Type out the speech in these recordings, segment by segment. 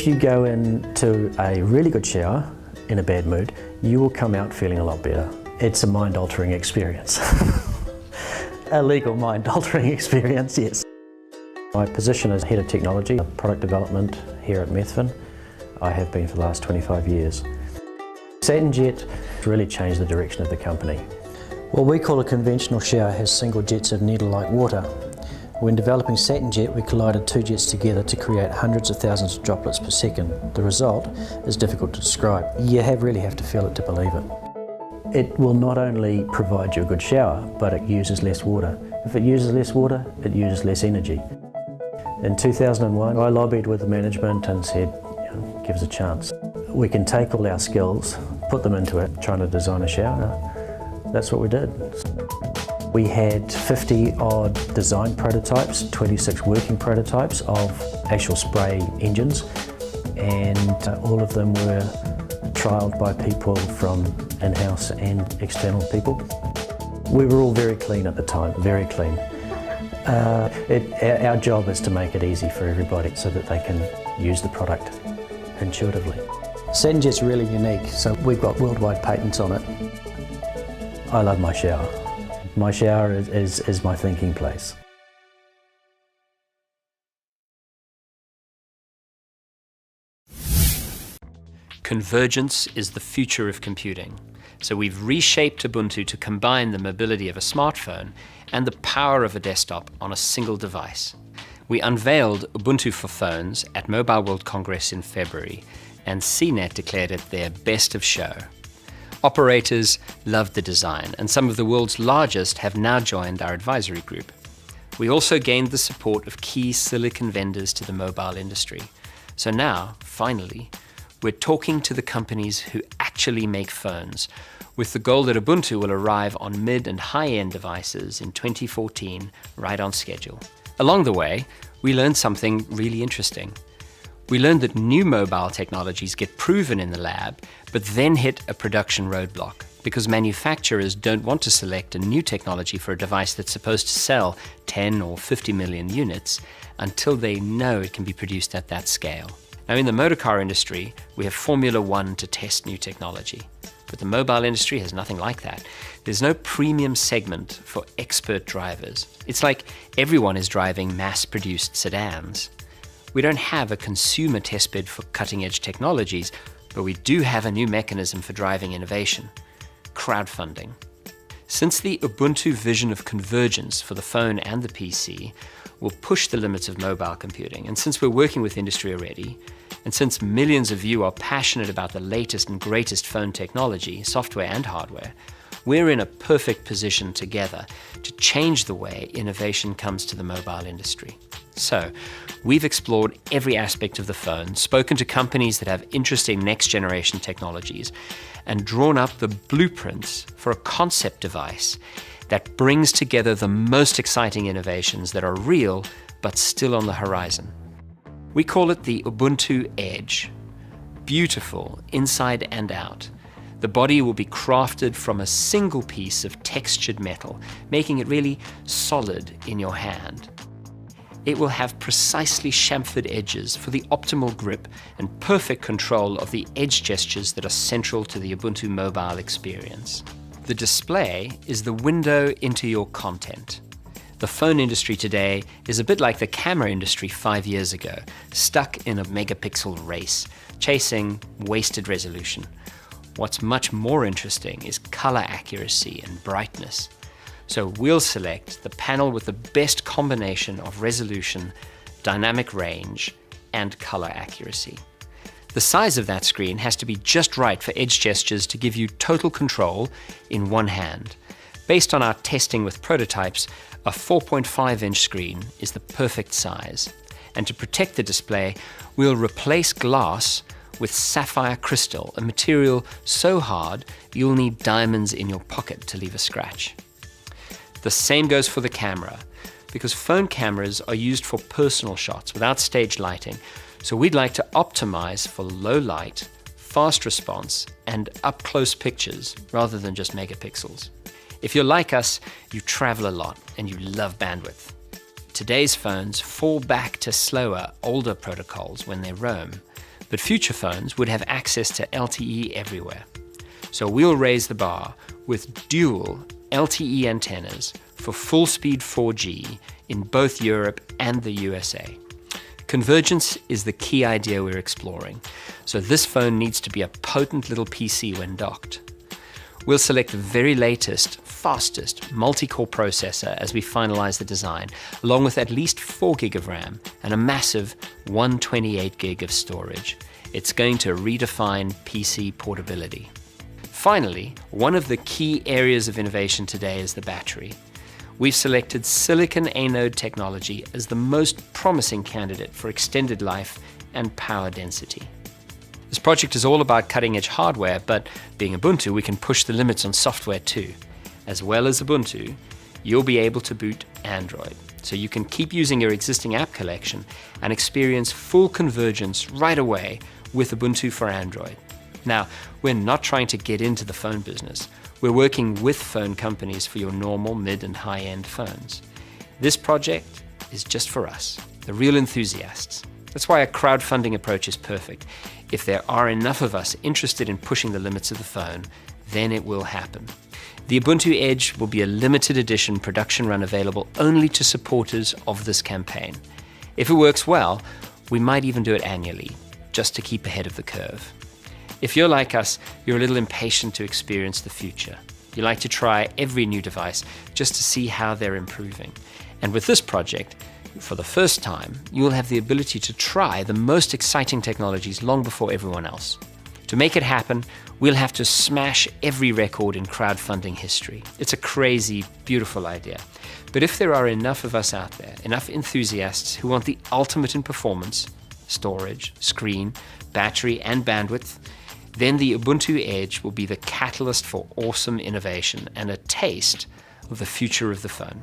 If you go into a really good shower in a bad mood, you will come out feeling a lot better. It's a mind-altering experience. A legal mind-altering experience, yes. My position as Head of Technology, Product Development here at Methven, I have been for the last 25 years. SatNjet really changed the direction of the company. What we call a conventional shower has single jets of needle-like water. When developing SatNjet, we collided two jets together to create hundreds of thousands of droplets per second. The result is difficult to describe. You really have to feel it to believe it. It will not only provide you a good shower, but it uses less water. If it uses less water, it uses less energy. In 2001, I lobbied with the management and said, give us a chance. We can take all our skills, put them into it, trying to design a shower. That's what we did. We had 50 odd design prototypes, 26 working prototypes of actual spray engines, and all of them were trialled by people from in-house and external people. We were all very clean at the time, very clean. Our job is to make it easy for everybody so that they can use the product intuitively. SatNjet's really unique, so we've got worldwide patents on it. I love my shower. My shower is my thinking place. Convergence is the future of computing. So we've reshaped Ubuntu to combine the mobility of a smartphone and the power of a desktop on a single device. We unveiled Ubuntu for phones at Mobile World Congress in February, and CNET declared it their best of show. Operators loved the design, and some of the world's largest have now joined our advisory group. We also gained the support of key silicon vendors to the mobile industry. So now, finally, we're talking to the companies who actually make phones, with the goal that Ubuntu will arrive on mid and high-end devices in 2014, right on schedule. Along the way, we learned something really interesting. We learned that new mobile technologies get proven in the lab, but then hit a production roadblock because manufacturers don't want to select a new technology for a device that's supposed to sell 10 or 50 million units until they know it can be produced at that scale. Now, in the motorcar industry, we have Formula One to test new technology, but the mobile industry has nothing like that. There's no premium segment for expert drivers. It's like everyone is driving mass-produced sedans. We don't have a consumer testbed for cutting-edge technologies, but we do have a new mechanism for driving innovation: crowdfunding. Since the Ubuntu vision of convergence for the phone and the PC will push the limits of mobile computing, and since we're working with industry already, and since millions of you are passionate about the latest and greatest phone technology, software and hardware, we're in a perfect position together to change the way innovation comes to the mobile industry. So, we've explored every aspect of the phone, spoken to companies that have interesting next-generation technologies, and drawn up the blueprints for a concept device that brings together the most exciting innovations that are real but still on the horizon. We call it the Ubuntu Edge. Beautiful inside and out. The body will be crafted from a single piece of textured metal, making it really solid in your hand. It will have precisely chamfered edges for the optimal grip and perfect control of the edge gestures that are central to the Ubuntu mobile experience. The display is the window into your content. The phone industry today is a bit like the camera industry 5 years ago, stuck in a megapixel race, chasing wasted resolution. What's much more interesting is color accuracy and brightness. So we'll select the panel with the best combination of resolution, dynamic range, and color accuracy. The size of that screen has to be just right for edge gestures to give you total control in one hand. Based on our testing with prototypes, a 4.5-inch screen is the perfect size. And to protect the display, we'll replace glass with sapphire crystal, a material so hard you'll need diamonds in your pocket to leave a scratch. The same goes for the camera, because phone cameras are used for personal shots without stage lighting, so we'd like to optimize for low light, fast response, and up-close pictures rather than just megapixels. If you're like us, you travel a lot and you love bandwidth. Today's phones fall back to slower, older protocols when they roam, But future phones would have access to LTE everywhere. So we'll raise the bar with dual LTE antennas for full-speed 4G in both Europe and the USA. Convergence is the key idea we're exploring, so this phone needs to be a potent little PC when docked. We'll select the very latest, fastest multi-core processor as we finalize the design, along with at least 4 GB of RAM and a massive 128 GB of storage. It's going to redefine PC portability. Finally, one of the key areas of innovation today is the battery. We've selected silicon anode technology as the most promising candidate for extended life and power density. This project is all about cutting-edge hardware, but being Ubuntu, we can push the limits on software too. As well as Ubuntu, you'll be able to boot Android, so you can keep using your existing app collection and experience full convergence right away with Ubuntu for Android. Now, we're not trying to get into the phone business. We're working with phone companies for your normal, mid, and high-end phones. This project is just for us, the real enthusiasts. That's why a crowdfunding approach is perfect. If there are enough of us interested in pushing the limits of the phone, then it will happen. The Ubuntu Edge will be a limited edition production run available only to supporters of this campaign. If it works well, we might even do it annually, just to keep ahead of the curve. If you're like us, you're a little impatient to experience the future. You like to try every new device just to see how they're improving. And with this project, for the first time, you will have the ability to try the most exciting technologies long before everyone else. To make it happen, we'll have to smash every record in crowdfunding history. It's a crazy, beautiful idea. But if there are enough of us out there, enough enthusiasts who want the ultimate in performance, storage, screen, battery, and bandwidth, then the Ubuntu Edge will be the catalyst for awesome innovation and a taste of the future of the phone.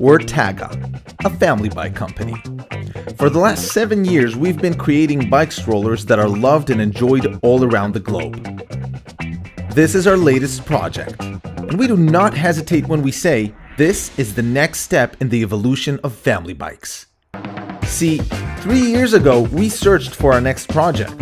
We're Taga, a family bike company. For the last 7 years, we've been creating bike strollers that are loved and enjoyed all around the globe. This is our latest project, and we do not hesitate when we say this is the next step in the evolution of family bikes. See, 3 years ago, we searched for our next project.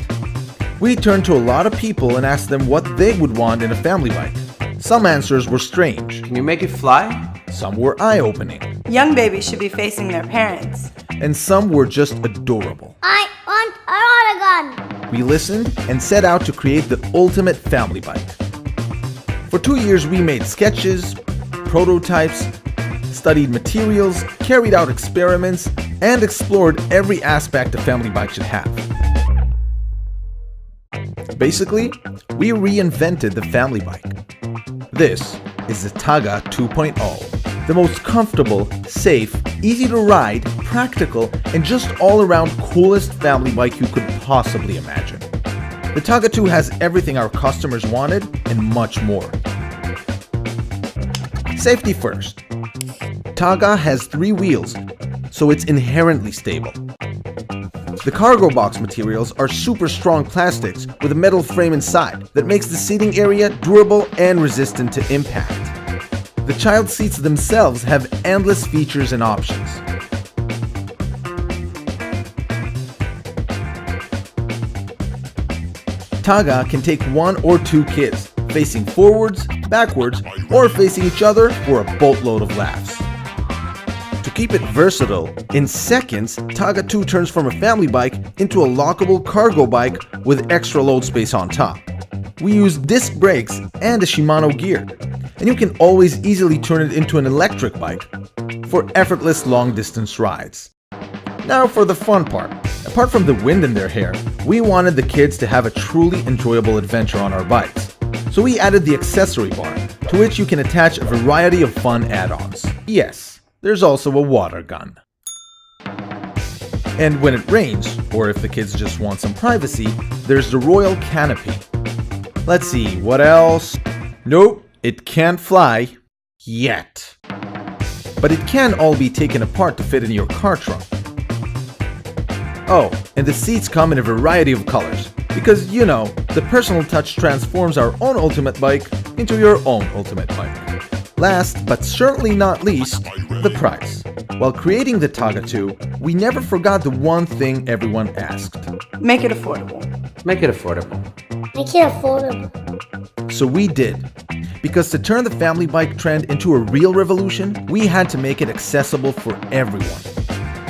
We turned to a lot of people and asked them what they would want in a family bike. Some answers were strange. Can you make it fly? Some were eye-opening. Young babies should be facing their parents. And some were just adorable. I want a water gun. We listened and set out to create the ultimate family bike. For 2 years, we made sketches, prototypes, studied materials, carried out experiments, and explored every aspect a family bike should have. Basically, we reinvented the family bike. This is the Taga 2.0, the most comfortable, safe, easy to ride, practical, and just all-around coolest family bike you could possibly imagine. The Taga 2 has everything our customers wanted and much more. Safety first. Taga has 3 wheels, so it's inherently stable. The cargo box materials are super strong plastics with a metal frame inside that makes the seating area durable and resistant to impact. The child seats themselves have endless features and options. Taga can take 1 or 2 kids, facing forwards, backwards, or facing each other for a boatload of laughs. To keep it versatile, in seconds, Taga 2 turns from a family bike into a lockable cargo bike with extra load space on top. We use disc brakes and a Shimano gear, and you can always easily turn it into an electric bike for effortless long-distance rides. Now for the fun part. Apart from the wind in their hair, we wanted the kids to have a truly enjoyable adventure on our bikes. So we added the accessory bar, to which you can attach a variety of fun add-ons. Yes, there's also a water gun. And when it rains, or if the kids just want some privacy, there's the Royal Canopy. Let's see, what else? Nope, it can't fly. Yet. But it can all be taken apart to fit in your car trunk. Oh, and the seats come in a variety of colors. Because, you know, the personal touch transforms our own ultimate bike into your own ultimate bike. Last, but certainly not least, the price. While creating the Taga 2, we never forgot the one thing everyone asked. Make it affordable. Make it affordable. Make it affordable. So we did. Because to turn the family bike trend into a real revolution, we had to make it accessible for everyone.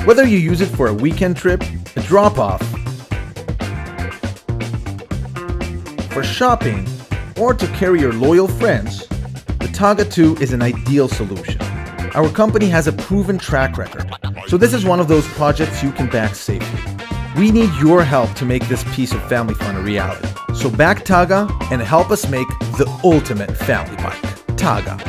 Whether you use it for a weekend trip, a drop-off, for shopping, or to carry your loyal friends, the Taga 2 is an ideal solution. Our company has a proven track record, so this is one of those projects you can back safely. We need your help to make this piece of family fun a reality. So back Taga and help us make the ultimate family bike. Taga.